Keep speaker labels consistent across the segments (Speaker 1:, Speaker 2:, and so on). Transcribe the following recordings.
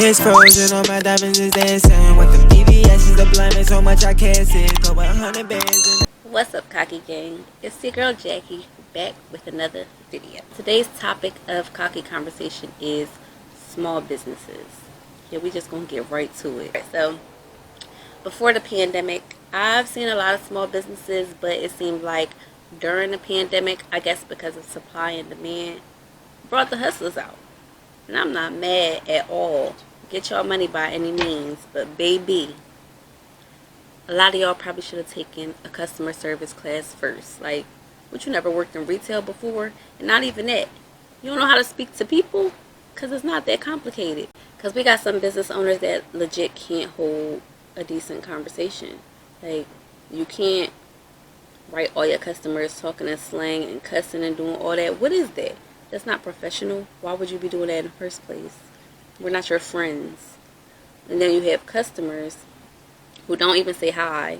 Speaker 1: is frozen, all my diamonds is dancing. With the BBS is the blind, so much I can't see. Go 100 bands.
Speaker 2: What's up, Cocky Gang? It's your girl Jackie back with another video. Today's topic of Cocky Conversation is small businesses. Yeah, we just gonna get right to it. So, before the pandemic, I've seen a lot of small businesses, but it seemed like during the pandemic, I guess because of supply and demand, brought the hustlers out. And I'm not mad at all. Get y'all money by any means, but baby, a lot of y'all probably should have taken a customer service class first. Like, what, you never worked in retail before? And not even that. You don't know how to speak to people? Because it's not that complicated. Because we got some business owners that legit can't hold a decent conversation. Like, you can't write all your customers talking in slang and cussing and doing all that. What is that? That's not professional. Why would you be doing that in the first place? We're not your friends. And then you have customers who don't even say hi.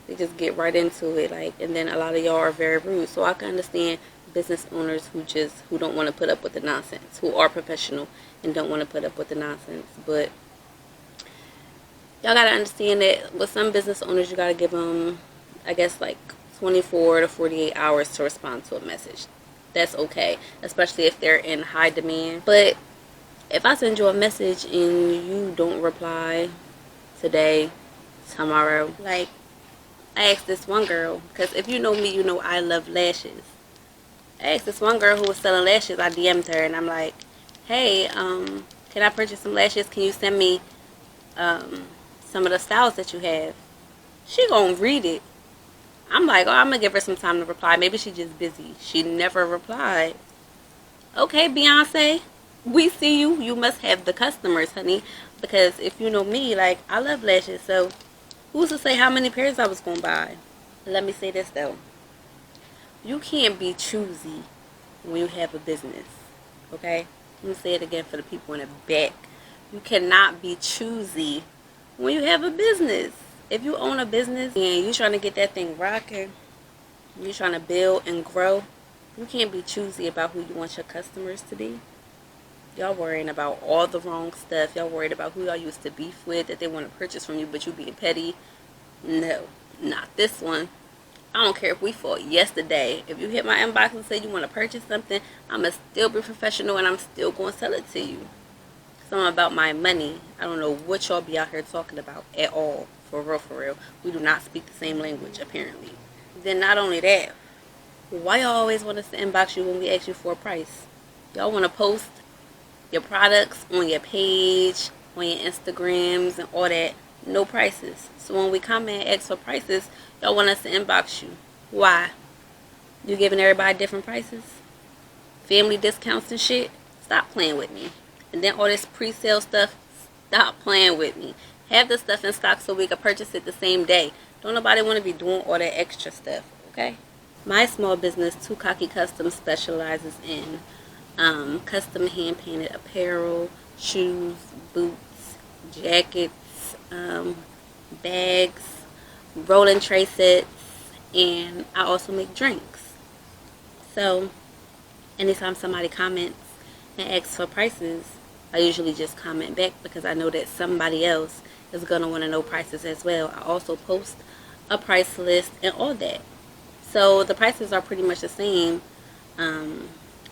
Speaker 2: They just get right into it. Like, and then a lot of y'all are very rude. So I can understand business owners who don't want to put up with the nonsense, who are professional and don't want to put up with the nonsense. But y'all gotta understand that with some business owners, you gotta give them, I guess, like 24 to 48 hours to respond to a message. That's okay, especially if they're in high demand. But if I send you a message and you don't reply today, tomorrow, like, I asked this one girl, because if you know me, you know I love lashes. I asked this one girl who was selling lashes. I DM'd her and I'm like, hey, can I purchase some lashes? Can you send me some of the styles that you have? She gonna read it. I'm like, oh, I'm gonna give her some time to reply. Maybe she's just busy. She never replied. Okay, Beyonce, we see you. You must have the customers, honey. Because if you know me, like, I love lashes. So who's to say how many pairs I was gonna buy? Let me say this though. You can't be choosy when you have a business. Okay? Let me say it again for the people in the back. You cannot be choosy when you have a business. If you own a business and you're trying to get that thing rocking, you're trying to build and grow, you can't be choosy about who you want your customers to be. Y'all worrying about all the wrong stuff. Y'all worried about who y'all used to beef with, that they want to purchase from you, but you being petty. No, not this one. I don't care if we fought yesterday. If you hit my inbox and say you want to purchase something, I'm going to still be professional and I'm still going to sell it to you. Because I'm about my money. I don't know what y'all be out here talking about at all. For real, for real. We do not speak the same language, apparently. Then not only that, why y'all always want us to inbox you when we ask you for a price? Y'all want to post your products on your page, on your Instagrams and all that. No prices. So when we come and ask for prices, y'all want us to inbox you. Why? You giving everybody different prices? Family discounts and shit? Stop playing with me. And then all this pre-sale stuff, stop playing with me. Have the stuff in stock so we can purchase it the same day. Don't nobody want to be doing all that extra stuff, okay? My small business, Too Cocky Custom, specializes in custom hand-painted apparel, shoes, boots, jackets, bags, rolling tray sets, and I also make drinks. So anytime somebody comments and asks for prices, I usually just comment back because I know that somebody else is going to want to know prices as well. I also post a price list and all that. So the prices are pretty much the same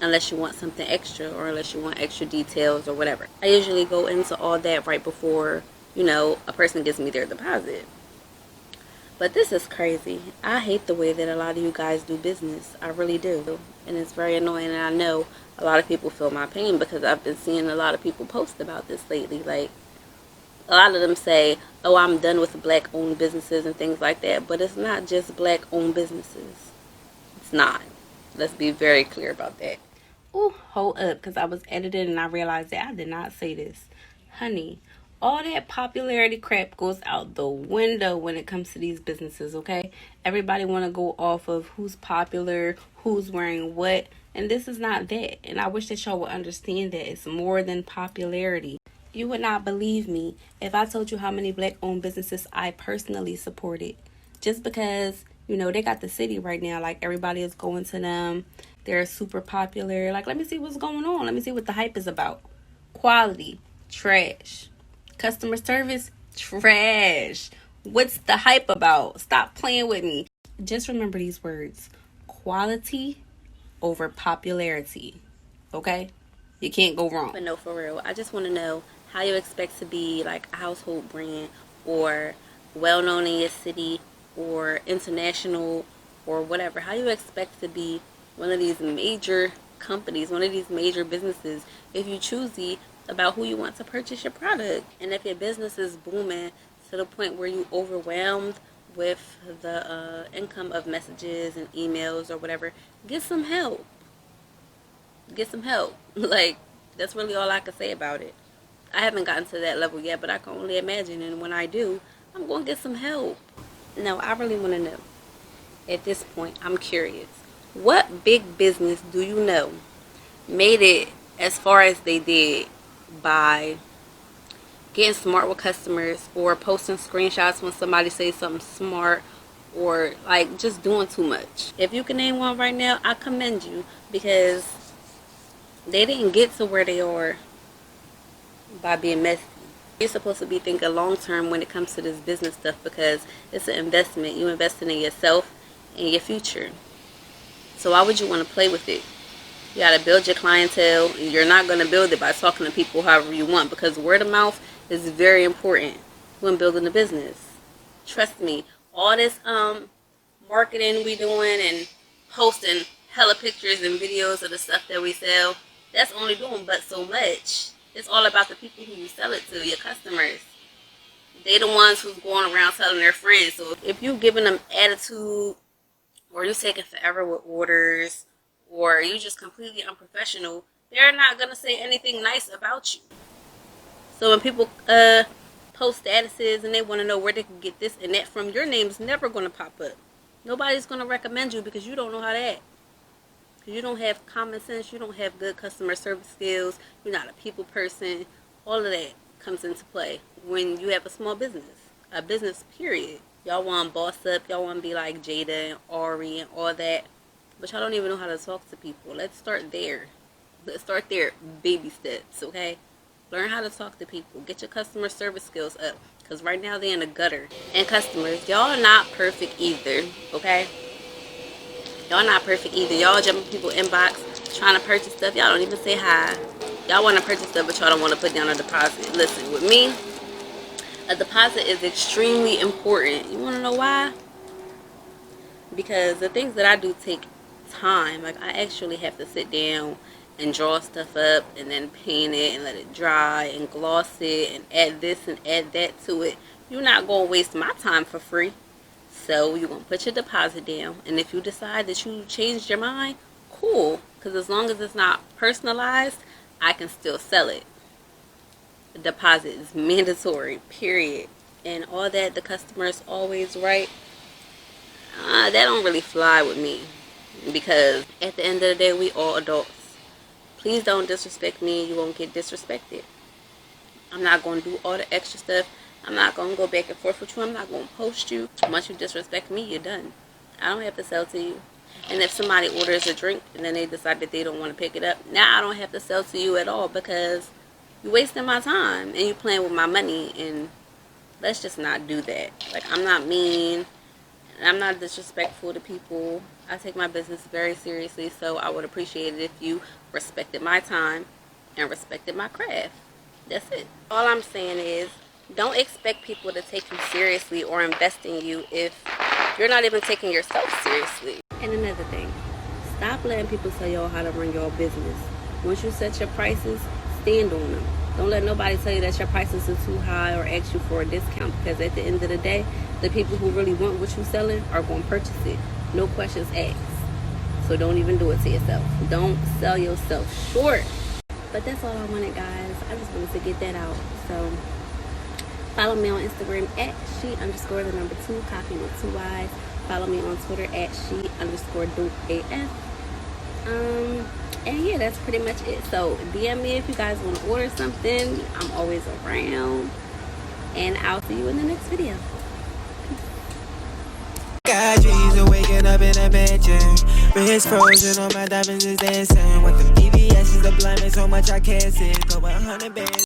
Speaker 2: unless you want something extra or unless you want extra details or whatever. I usually go into all that right before, a person gives me their deposit. But this is crazy. I hate the way that a lot of you guys do business. I really do. And it's very annoying. And I know a lot of people feel my pain because I've been seeing a lot of people post about this lately. Like, a lot of them say, oh, I'm done with black-owned businesses and things like that. But it's not just black-owned businesses. It's not. Let's be very clear about that. Ooh, hold up, because I was editing and I realized that I did not say this. Honey, all that popularity crap goes out the window when it comes to these businesses, okay? Everybody want to go off of who's popular, who's wearing what, and this is not that. And I wish that y'all would understand that it's more than popularity. You would not believe me if I told you how many black-owned businesses I personally supported. Just because, they got the city right now. Like, everybody is going to them. They're super popular. Like, let me see what's going on. Let me see what the hype is about. Quality. Trash. Customer service, trash. What's the hype about? Stop playing with me. Just remember these words. Quality over popularity. Okay? You can't go wrong. But no, for real. I just want to know how you expect to be like a household brand or well known in your city or international or whatever. How you expect to be one of these major companies, one of these major businesses, if you choosy about who you want to purchase your product. And if your business is booming to the point where you overwhelmed with the income of messages and emails or whatever, get some help. Get some help. Like, that's really all I can say about it. I haven't gotten to that level yet, but I can only imagine, and when I do, I'm going to get some help. Now, I really want to know, at this point, I'm curious, what big business do you know made it as far as they did by getting smart with customers or posting screenshots when somebody says something smart or like just doing too much? If you can name one right now, I commend you, because they didn't get to where they are by being messy. You're supposed to be thinking long term when it comes to this business stuff, because it's an investment. You investing in yourself and your future. So why would you want to play with it? You got to build your clientele, and you're not going to build it by talking to people however you want, because word of mouth is very important when building a business. Trust me, all this marketing we doing and posting hella pictures and videos of the stuff that we sell, that's only doing but so much. It's all about the people who you sell it to, your customers. They the ones who's going around telling their friends. So if you giving them attitude, or you taking forever with orders, or you just completely unprofessional, they're not gonna say anything nice about you. So when people post statuses and they want to know where they can get this and that from, your name's never gonna pop up. Nobody's gonna recommend you because you don't know how to act. You don't have common sense, you don't have good customer service skills, you're not a people person. All of that comes into play when you have a small business, a business period. Y'all want to boss up, y'all want to be like Jada and Ari and all that, but y'all don't even know how to talk to people. Let's start there. Let's start there, baby steps, okay? Learn how to talk to people. Get your customer service skills up, because right now they're in the gutter. And customers, y'all are not perfect either, okay? Y'all not perfect either. Y'all jumping people inbox trying to purchase stuff. Y'all don't even say hi. Y'all want to purchase stuff, but y'all don't want to put down a deposit. Listen, with me, a deposit is extremely important. You want to know why? Because the things that I do take time. Like, I actually have to sit down and draw stuff up and then paint it and let it dry and gloss it and add this and add that to it. You're not going to waste my time for free. So you're going to put your deposit down, and if you decide that you changed your mind, cool, because as long as it's not personalized, I can still sell it. The deposit is mandatory, period. And all that, the customer is always right, that don't really fly with me, because at the end of the day, we all adults. Please don't disrespect me. You won't get disrespected. I'm not going to do all the extra stuff. I'm not going to go back and forth with you. I'm not going to post you. Once you disrespect me, you're done. I don't have to sell to you. And if somebody orders a drink and then they decide that they don't want to pick it up, now I don't have to sell to you at all, because you're wasting my time and you're playing with my money. And let's just not do that. Like, I'm not mean. I'm not disrespectful to people. I take my business very seriously, so I would appreciate it if you respected my time and respected my craft. That's it. All I'm saying is, don't expect people to take you seriously or invest in you if you're not even taking yourself seriously. And another thing, stop letting people tell y'all how to run your business. Once you set your prices, stand on them. Don't let nobody tell you that your prices are too high or ask you for a discount, because at the end of the day, the people who really want what you're selling are going to purchase it. No questions asked. So don't even do it to yourself. Don't sell yourself short. But that's all I wanted, guys. I just wanted to get that out. So follow me on Instagram at she_2, copy with 2 Y's. Follow me on Twitter at she_dopeaf. And yeah, that's pretty much it. So DM me if you guys want to order something. I'm always around. And I'll see you in the next video.
Speaker 1: Got dreams of waking up in a mansion. Wrist frozen, all my diamonds is dancing. With the BBS is the blind, so much I can't see. Go 100 bands.